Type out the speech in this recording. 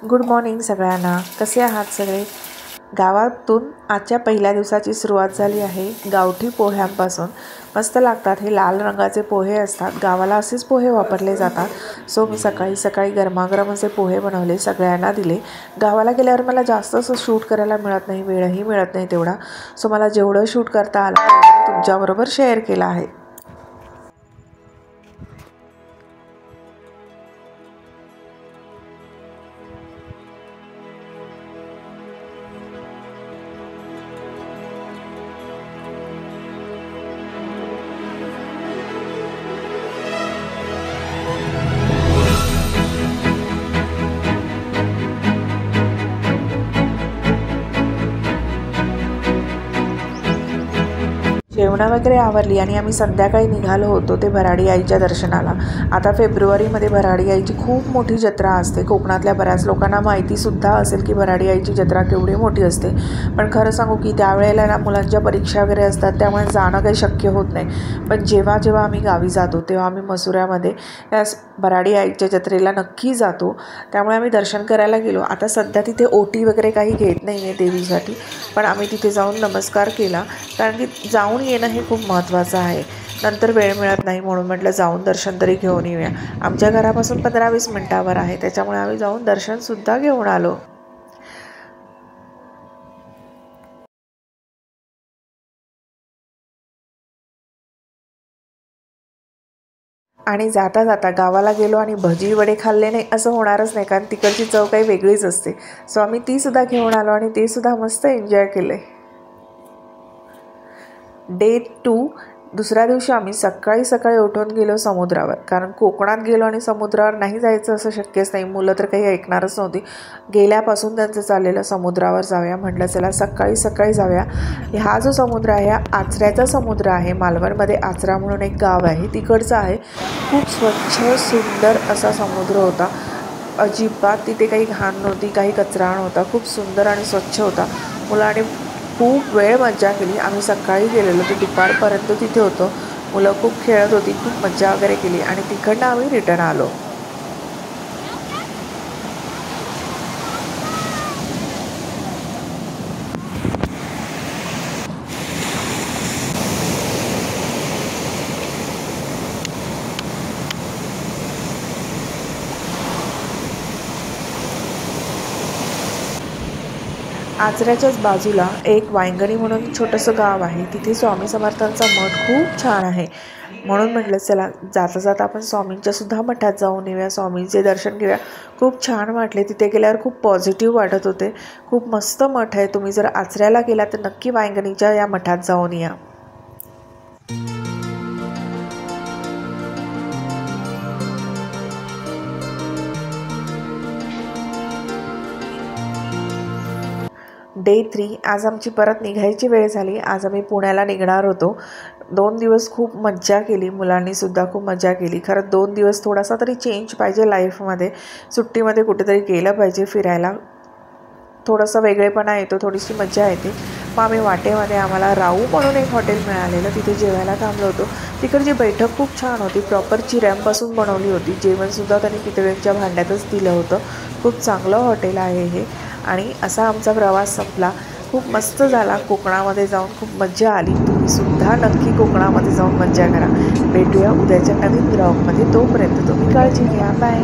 Good morning सगळ्यांना. कसे आहात सगळे? गावातून आजच्या पहिल्या दिवसाची सुरुवात झाली आहे गावठी पोह्यांपासून. मस्त लागतात हे लाल रंगाचे पोहे असतात. गावाला असेच पोहे वापरले जातात. सो मी सकाळी सकाळी गरमागरम असे पोहे बनवले, सगळ्यांना दिले. गावाला गेल्यावर मला जास्त असं शूट करायला मिळत नाही, वेळही मिळत नाही तेवढा. सो मला जेवढं शूट करता आलं तेवढं मी तुमच्याबरोबर शेअर केलं आहे. जेवणं वगैरे आवरली आणि आम्ही संध्याकाळी निघालो होतो ते भराडी आईच्या दर्शनाला. आता फेब्रुवारीमध्ये भराडी आईची खूप मोठी जत्रा असते. कोकणातल्या बऱ्याच लोकांना माहितीसुद्धा असेल की भराडी आईची जत्रा केवढी मोठी असते. पण खरं सांगू की त्यावेळेला ना मुलांच्या परीक्षा वगैरे असतात, त्यामुळे जाणं काही शक्य होत नाही. पण जेव्हा जेव्हा आम्ही गावी जातो तेव्हा आम्ही मसुऱ्यामध्ये या भराडी आईच्या जत्रेला नक्की जातो. त्यामुळे आम्ही दर्शन करायला गेलो. आता सध्या तिथे ओटी वगैरे काही घेत नाही आहे देवीसाठी, पण आम्ही तिथे जाऊन नमस्कार केला. कारण की जाऊन येणं हे खूप महत्त्वाचं आहे. नंतर वेळ मिळत नाही म्हणून म्हटलं जाऊन दर्शन तरी घेऊन येऊया. आमच्या घरापासून 15-20 मिनटावर आहे, त्याच्यामुळे आम्ही जाऊन दर्शनसुद्धा घेऊन आलो. आणि जाता जाता गावाला गेलो आणि भजी वडे खाल्ले नाही असं होणारच नाही, कारण तिकडची चव काही वेगळीच असते. सो आम्ही तीसुद्धा घेऊन आलो आणि ते सुद्धा मस्त एन्जॉय केले. डे 2 दुसऱ्या दिवशी आम्ही सकाळी सकाळी उठून गेलो समुद्रावर, कारण कोकणात गेलो आणि समुद्रावर नाही जायचं असं शक्यच नाही. मुलं तर काही ऐकणारच नव्हती. गेल्यापासून त्यांचं चाललेलं समुद्रावर जाऊया. म्हटलं चला सकाळी सकाळी जाऊया. हा जो समुद्र आहे हा आचऱ्याचा समुद्र आहे. मालवणमध्ये आचरा म्हणून एक गाव आहे, तिकडचा आहे. खूप स्वच्छ सुंदर असा समुद्र होता. अजिबात तिथे काही घाण नव्हती, काही कचरा नव्हता. खूप सुंदर आणि स्वच्छ होता. मुलांनी खूप वेळ मज्जा केली. आम्ही सकाळी गेलेलो तर दुपारपर्यंत तिथे होतो. मुलं खूप खेळत होती, खूप मज्जा वगैरे केली आणि तिकडनं आम्ही रिटर्न आलो. आचऱ्याच्याच बाजूला एक वांगणी म्हणून छोटंसं गाव आहे. तिथे स्वामी समर्थांचा मठ खूप छान आहे. म्हणून म्हटलं चला जाता जाता आपण स्वामींच्या सुद्धा मठात जाऊन येऊया, स्वामींचे दर्शन घेऊया. खूप छान वाटले. तिथे गेल्यावर खूप पॉझिटिव्ह वाटत होते. खूप मस्त मठ आहे. तुम्ही जर आचऱ्याला गेला तर नक्की वांगणीच्या या मठात जाऊन या. डे 3 आज आमची परत निघायची वेळ झाली. आज आम्ही पुण्याला निघणार होतो. 2 दिवस खूप मज्जा केली. मुलांनीसुद्धा खूप मजा केली. खरं 2 दिवस थोडासा तरी चेंज पाहिजे लाईफमध्ये. सुट्टीमध्ये कुठेतरी गेलं पाहिजे फिरायला. थोडासा वेगळेपणा येतो, थोडीशी मजा येते. मग आम्ही वाटेमध्ये आम्हाला राऊ म्हणून एक हॉटेल मिळालेलं, तिथे जेवायला थांबलो होतो. तिकडची बैठक खूप छान होती. प्रॉपर चिऱ्यांपासून बनवली होती. जेवणसुद्धा त्यांनी पितळेच्या भांड्यातच दिलं होतं. खूप चांगलं हॉटेल आहे हे. आणि असा आमचा प्रवास संपला. खूप मस्त झाला. कोकणामध्ये जाऊन खूप मज्जा आली. तुम्हीसुद्धा नक्की कोकणामध्ये जाऊन मज्जा करा. भेटूया उद्याच्या नवीन ब्लॉगमध्ये. तोपर्यंत तुम्ही काळजी घ्या. बाय.